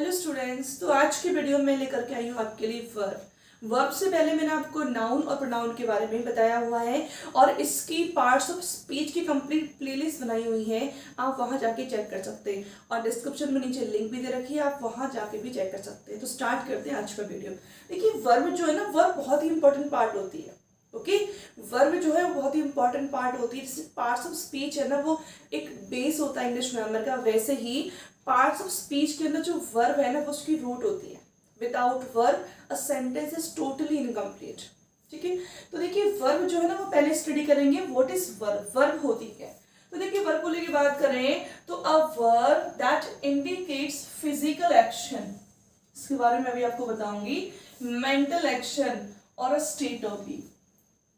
Hello students, तो आज की वीडियो में लेकर के आई हूँ आपके लिए वर्ब से पहले मैंने आपको नाउन और प्रोनाउन के बारे में बताया हुआ है और इसकी पार्ट्स ऑफ स्पीच की कंप्लीट प्लेलिस्ट बनाई हुई है। आप वहाँ जाके चेक कर सकते हैं और डिस्क्रिप्शन में नीचे लिंक भी दे रखी है, आप वहाँ जाके भी चेक कर सकते हैं। तो स्टार्ट करते हैं आज का वीडियो। देखिए, वर्ब जो है ना, वर्ब बहुत ही इंपॉर्टेंट पार्ट होती है। ओके, वर्ब जो है वो बहुत ही इंपॉर्टेंट पार्ट होती है। जैसे पार्ट्स ऑफ स्पीच है ना, वो एक बेस होता है इंग्लिश ग्रामर का, वैसे ही पार्ट्स ऑफ स्पीच के अंदर जो वर्ब है ना, वो उसकी रूट होती है। Without verb a sentence is totally incomplete. ठीक है, तो देखिए वर्ब जो है ना, वो पहले स्टडी करेंगे व्हाट इज वर्ब, वर्ब होती क्या है। तो देखिए वर्ब को लेके बात करें तो a verb that indicates physical action, इसके बारे में अभी आपको बताऊंगी, मेंटल एक्शन और अ स्टेट ऑफ बीइंग।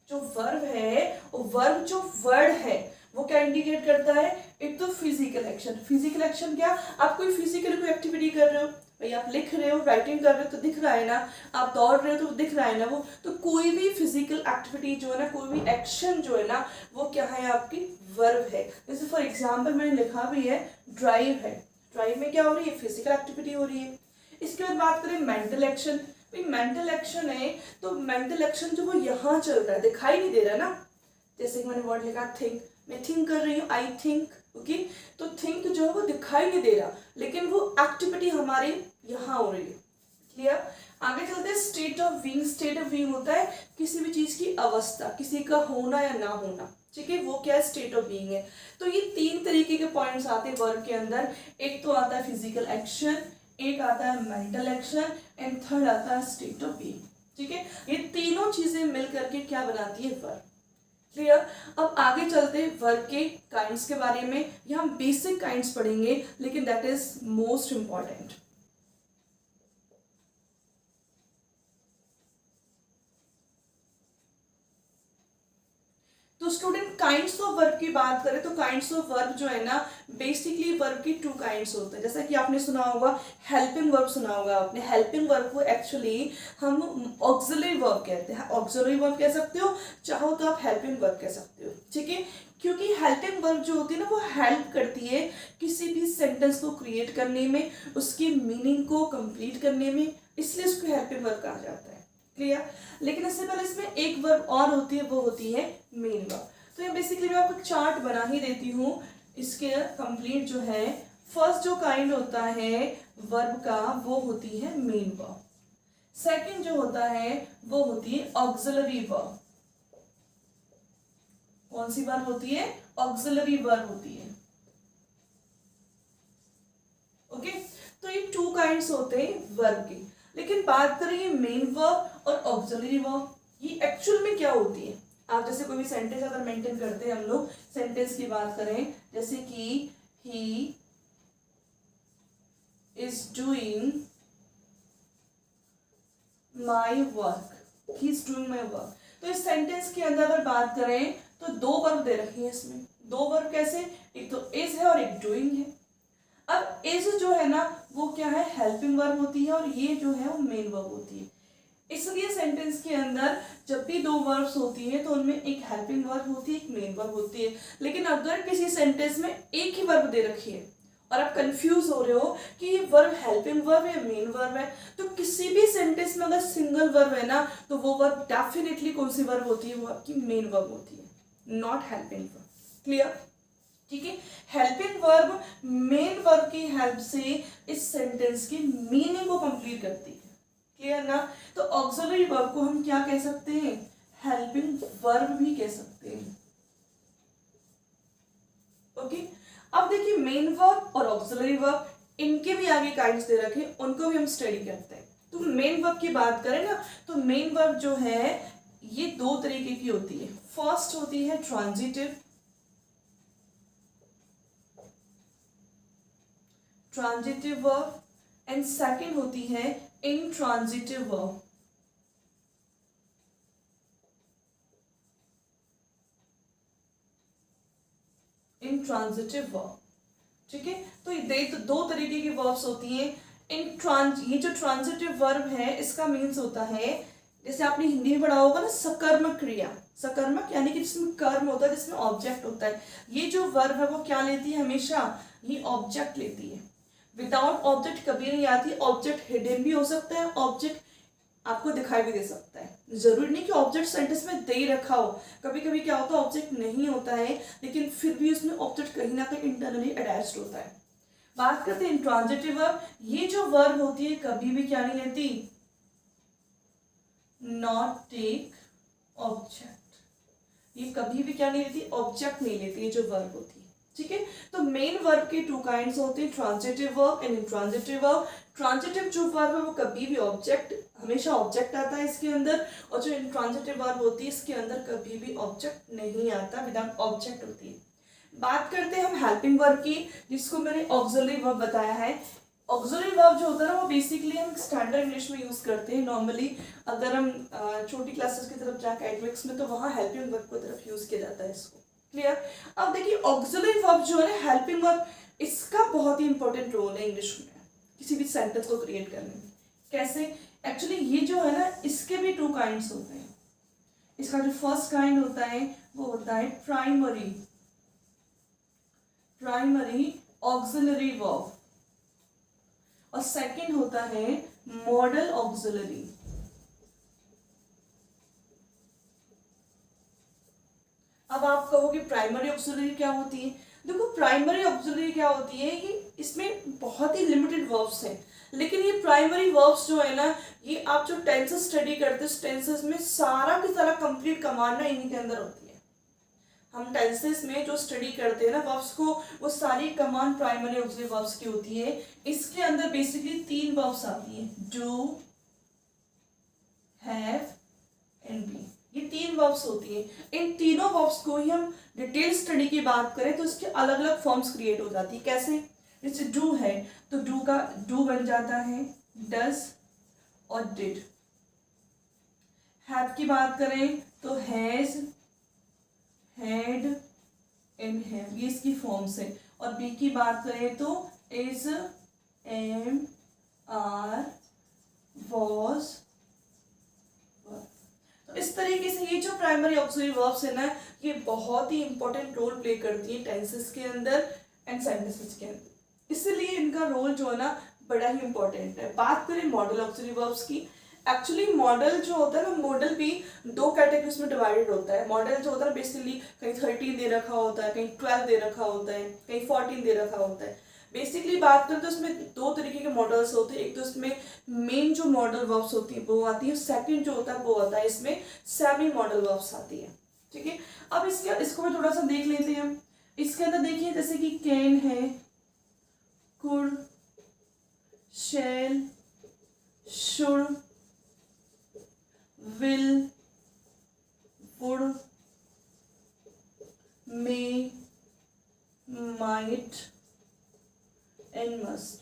जो वर्ब है, वर्ब जो वर्ड है वो क्या इंडिकेट करता है? एक तो फिजिकल एक्शन। फिजिकल एक्शन क्या? आप कोई फिजिकल कोई एक्टिविटी कर रहे हो, भाई आप लिख रहे हो, राइटिंग कर रहे हो तो दिख रहा है ना, आप दौड़ रहे हो तो दिख रहा है ना, वो तो कोई भी फिजिकल एक्टिविटी जो है ना, कोई भी एक्शन जो है ना, वो क्या है? आपकी वर्ब है। जैसे फॉर एग्जाम्पल मैंने लिखा भी है ड्राइव है, ड्राइव में क्या हो रही है? फिजिकल एक्टिविटी हो रही है। इसके बाद बात करें मेंटल एक्शन। भाई मेंटल एक्शन है तो मेंटल एक्शन जो वो यहाँ चल रहा है, दिखाई नहीं दे रहा ना। जैसे कि मैंने वर्ड लिखा थिंक, मैं थिंक कर रही हूँ, आई थिंक। ओके, तो थिंक जो है वो दिखाई नहीं दे रहा, लेकिन वो एक्टिविटी हमारे यहाँ हो रही है। क्लियर? आगे चलते हैं state of being. State of being होता है किसी भी चीज की अवस्था, किसी का होना या ना होना। ठीक है, वो क्या है? स्टेट ऑफ बीइंग है। तो ये तीन तरीके के पॉइंट्स आते हैं वर्ब के अंदर। एक तो आता है फिजिकल एक्शन, एक आता है मेंटल एक्शन एंड थर्ड आता है स्टेट ऑफ बीइंग। ठीक है, ये तीनों चीजें मिल करके क्या बनाती है? वर्ब। क्लियर? अब आगे चलते हैं वर्ब के काइंड्स के बारे में। यहाँ हम बेसिक काइंड्स पढ़ेंगे, लेकिन दैट इज मोस्ट इंपॉर्टेंट। तो स्टूडेंट, काइंड्स ऑफ वर्ब की बात करें तो काइंड्स ऑफ वर्ब जो है ना, बेसिकली वर्ब की टू काइंड्स होते हैं। जैसा कि आपने सुना होगा हेल्पिंग वर्ब, सुना होगा आपने। हेल्पिंग वर्ब को एक्चुअली हम ऑक्सिलरी वर्ब कहते हैं। ऑक्सिलरी वर्ब कह सकते हो, चाहो तो आप हेल्पिंग वर्ब कह सकते हो। ठीक है, क्योंकि हेल्पिंग वर्ब जो होती है ना, वो हेल्प करती है किसी भी सेंटेंस को क्रिएट करने में, उसकी मीनिंग को कंप्लीट करने में, इसलिए उसको हेल्पिंग वर्ब कहा जाता है। क्लियर? लेकिन इससे पहले इसमें एक वर्ब और होती है, वो होती है मेन वर्ब। तो ये बेसिकली मैं आपको चार्ट बना ही देती हूँ इसके कंप्लीट जो है। फर्स्ट जो काइंड होता है वर्ब का, वो होती है मेन वर्ब। सेकंड जो होता है वो होती है ऑक्सिलरी वर्ब। कौन सी वर्ब होती है? ऑक्सिलरी वर्ब होती है। ओके, तो ये टू काइंड्स होते हैं वर्ब के। लेकिन बात करें मेन वर्ब और ऑक्सिलरी वर्ब, ये एक्चुअल में क्या होती है? आप जैसे कोई भी सेंटेंस अगर मेंटेन करते हैं, हम लोग सेंटेंस की बात करें, जैसे कि he is doing my work, he is doing my work. तो इस सेंटेंस के अंदर अगर बात करें तो दो वर्ब दे रखी है इसमें। दो वर्ब कैसे? एक तो इज है और एक डूइंग है। अब इज जो है ना, वो क्या है? हेल्पिंग वर्ब होती है और ये जो है वो मेन वर्ब होती है। इसलिए सेंटेंस के अंदर जब भी दो वर्ब्स होती है तो उनमें एक हेल्पिंग वर्ब होती है, एक मेन वर्ब होती है। लेकिन अगर किसी सेंटेंस में एक ही वर्ब दे रखी है और आप कंफ्यूज हो रहे हो कि ये वर्ब हेल्पिंग वर्ब है या मेन वर्ब है, तो किसी भी सेंटेंस में अगर सिंगल वर्ब है ना, तो वो वर्ब डेफिनेटली कौन सी वर्ब होती है? वो आपकी मेन वर्ब होती है, नॉट हेल्पिंग वर्ब। क्लियर? ठीक है, हेल्पिंग वर्ब मेन वर्ब की हेल्प से इस सेंटेंस की मीनिंग को कंप्लीट करती है। क्लियर ना? तो ऑक्सिलरी वर्ब को हम क्या कह सकते हैं? हेल्पिंग वर्ब भी कह सकते हैं। ओके, अब देखिए मेन वर्ब और ऑक्सिलरी वर्ब, इनके भी आगे काइंड्स दे रखे, उनको भी हम स्टडी करते हैं। तो मेन वर्ब की बात करें ना, तो मेन वर्ब जो है ये दो तरीके की होती है। फर्स्ट होती है transitive, transitive verb, and second होती है इंट्रांजिटिव वर्ब। इंट्रांजिटिव वर्ब, ठीक है, तो ये दो तरीके की वर्ब्स होती हैं। ये जो ट्रांजिटिव वर्ब है, इसका मीन्स होता है, जैसे आपने हिंदी में पढ़ा होगा ना, सकर्मक क्रिया। सकर्मक यानी कि जिसमें कर्म होता है, जिसमें ऑब्जेक्ट होता है। ये जो वर्ब है वो क्या लेती है? हमेशा ये ऑब्जेक्ट लेती है। विदाउट ऑब्जेक्ट कभी नहीं आती। ऑब्जेक्ट हिडन भी हो सकता है, ऑब्जेक्ट आपको दिखाई भी दे सकता है। जरूरी नहीं कि ऑब्जेक्ट सेंटेंस में दे ही रखा हो, कभी कभी क्या होता है ऑब्जेक्ट नहीं होता है लेकिन फिर भी उसमें ऑब्जेक्ट कहीं ना कहीं इंटरनली अटैच्ड होता है। बात करते हैं इंट्रांजिटिव वर्ब। ये जो वर्ब होती है कभी भी क्या नहीं लेती, नॉट टेक ऑब्जेक्ट। ये कभी भी क्या नहीं लेती, ऑब्जेक्ट नहीं लेती, ये जो वर्ब होती है। ठीक है, तो मेन वर्ब के टू काइंड्स होते हैं, transitive verb and intransitive verb. Transitive जो वर्ब है वो कभी भी ऑब्जेक्ट, हमेशा ऑब्जेक्ट आता है इसके अंदर, और जो इंट्रांजिटिव वर्ब होती है इसके अंदर कभी भी ऑब्जेक्ट नहीं आता, विदाउट ऑब्जेक्ट होती है। बात करते हैं हम हेल्पिंग वर्ब की, जिसको मैंने ऑक्सिलरी वर्ब बताया है। ऑक्सिलरी वर्ब जो होता है ना वो बेसिकली हम स्टैंडर्ड इंग्लिश में यूज करते हैं नॉर्मली। अगर हम छोटी क्लासेस की तरफ जाए एकेडमिक्स में तो वहाँ हेल्पिंग वर्ब की तरफ यूज किया जाता है इसको। क्लियर। अब देखिए ऑक्सिलरी वर्ब जो है ना, हेल्पिंग वर्ब, इसका बहुत ही इंपॉर्टेंट रोल है इंग्लिश में किसी भी सेंटेंस को क्रिएट करने में। कैसे? एक्चुअली ये जो है ना इसके भी टू काइंड्स होते हैं। इसका जो फर्स्ट काइंड होता है वो होता है प्राइमरी ऑक्सिलरी वर्ब, और सेकंड होता है मॉडल ऑक्सिलरी। अब आप कहोगे प्राइमरी ऑक्सिलरी क्या होती है? देखो प्राइमरी ऑक्सिलरी क्या होती है कि इसमें बहुत ही लिमिटेड वर्ब्स हैं, लेकिन ये प्राइमरी वर्ब्स जो है ना, ये आप जो टेंसेस स्टडी करते हो टेंसेस में सारा की सारा कंप्लीट कमांड ना इन्हीं के अंदर होती है। हम टेंसेस में जो स्टडी करते हैं ना वर्ब्स को, वो सारी कमांड प्राइमरी ऑक्सिलरी वर्ब्स की होती है। इसके अंदर बेसिकली तीन वर्ब्स आती हैं, डू, हैव एंड बी। ये तीन वर्ब्स होती हैं। इन तीनों वर्ब्स को ही हम डिटेल स्टडी की बात करें तो इसके अलग अलग फॉर्म्स क्रिएट हो जाती है। कैसे? जैसे डू है तो डू का डू बन जाता है डज और डिड। हैव की बात करें तो हैज, हैड एंड हैव, ये इसकी फॉर्म्स है। और बी की बात करें तो इज, एम, आर, वॉज। तो इस तरीके से ये जो प्राइमरी ऑक्सिलरी वर्ब्स है ना, ये बहुत ही इंपॉर्टेंट रोल प्ले करती है टेंसेस के अंदर एंड सेंटेंसेस के अंदर, इसलिए इनका रोल जो है ना बड़ा ही इंपॉर्टेंट है। बात करें मॉडल ऑक्सिलरी वर्ब्स की, एक्चुअली मॉडल जो होता है ना, मॉडल भी दो कैटेगरीज में डिवाइडेड होता है। मॉडल जो होता है बेसिकली कहीं 13 दे रखा होता है, कहीं 12 दे रखा होता है, कहीं 14 दे रखा होता है। बेसिकली बात करें तो इसमें दो तरीके के मॉडल्स होते हैं। एक तो इसमें मेन जो मॉडल वर्ब्स होती है वो आती है, सेकंड जो होता है वो आता है इसमें सेमी मॉडल वर्ब्स आती है। ठीक है, अब इसको भी थोड़ा सा देख लेते हैं हम। इसके अंदर देखिए जैसे कि कैन है, could, shall, should, will, would, may, might and must।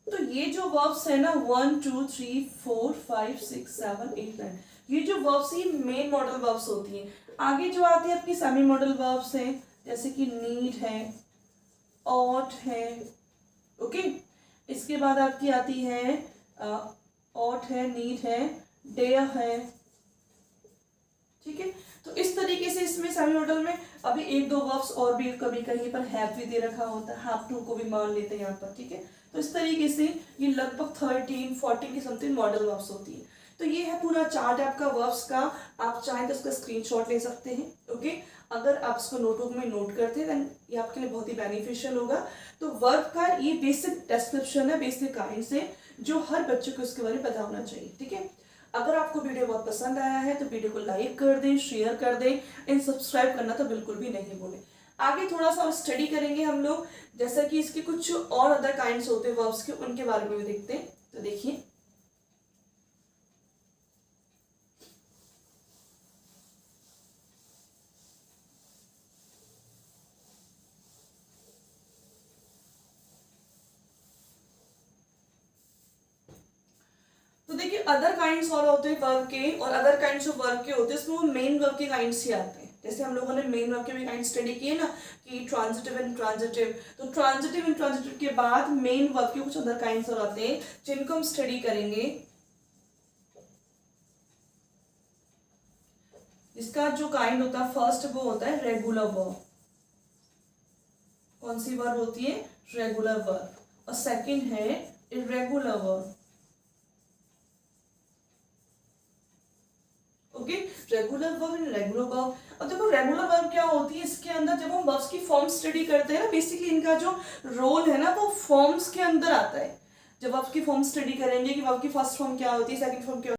तो ये जो वर्ब्स है ना 1 2 3 4 5 6 7 8 9, ये जो वर्ब्स ये मेन मॉडल वर्ब्स होती हैं। आगे जो आती है आपकी सेमी मॉडल वर्ब्स हैं, जैसे कि नीड है, ought है, ओके। इसके बाद आपकी आती है ought है, नीड है, डेयर है। ठीक है, तो इस तरीके से इसमें सेमी मॉडल में अभी एक दो वर्ब्स और भी कभी कहीं पर हैव भी दे रखा होता है, हैव टू को भी मान लेते हैं यहाँ पर। ठीक है, तो इस तरीके से ये लगभग 13 14 की समथिंग मॉडल वर्ब्स होती है। तो ये है पूरा चार्ट आपका वर्ब्स का। आप चाहें तो इसका स्क्रीनशॉट ले सकते हैं, ओके। अगर आप इसको नोटबुक में नोट करते हैं देन ये आपके लिए बहुत ही बेनिफिशियल होगा। तो वर्ब का ये बेसिक डिस्क्रिप्शन है, बेसिक काइंड्स है जो हर बच्चे को इसके बारे में पता होना चाहिए। ठीक है, अगर आपको वीडियो बहुत पसंद आया है तो वीडियो को लाइक कर दें, शेयर कर दें एंड सब्सक्राइब करना तो बिल्कुल भी नहीं भूलें। आगे थोड़ा सा और स्टडी करेंगे हम लोग, जैसा कि इसके कुछ और अदर काइंड्स होते हैं वर्ब्स के, उनके बारे में भी देखते हैं। तो देखिए अदर काइंड्स और होते हैं वर्ब के, और अदर काइंड्स ऑफ वर्ब के होते हैं इसमें वो मेन वर्ब के काइंड्स ही आते हैं। जैसे हम लोगों ने मेन वर्ब के भी काइंड स्टडी किए ना कि ट्रांजिटिव एंड ट्रांजिटिव, तो ट्रांजिटिव एंड ट्रांजिटिव के बाद मेन वर्ब के कुछ अदर काइंड्स और आते हैं जिनको हम स्टडी करेंगे। इसका जो काइंड होता है फर्स्ट वो होता है रेगुलर वर्ब। कौन सी वर्ब होती है? Regular verb. और सेकंड है irregular verb. Okay, regular verb and irregular verb. अब देखो रेगुलर वर्ब क्या होती है, इसके अंदर जब हम वर्ब्स की फॉर्म स्टडी करते हैं ना, बेसिकली इनका जो रोल है ना वो फॉर्म्स के अंदर आता है। जब वर्ब्स की फॉर्म स्टडी करेंगे कि वर्ब की फर्स्ट फॉर्म क्या होती है, सेकंड फॉर्म क्या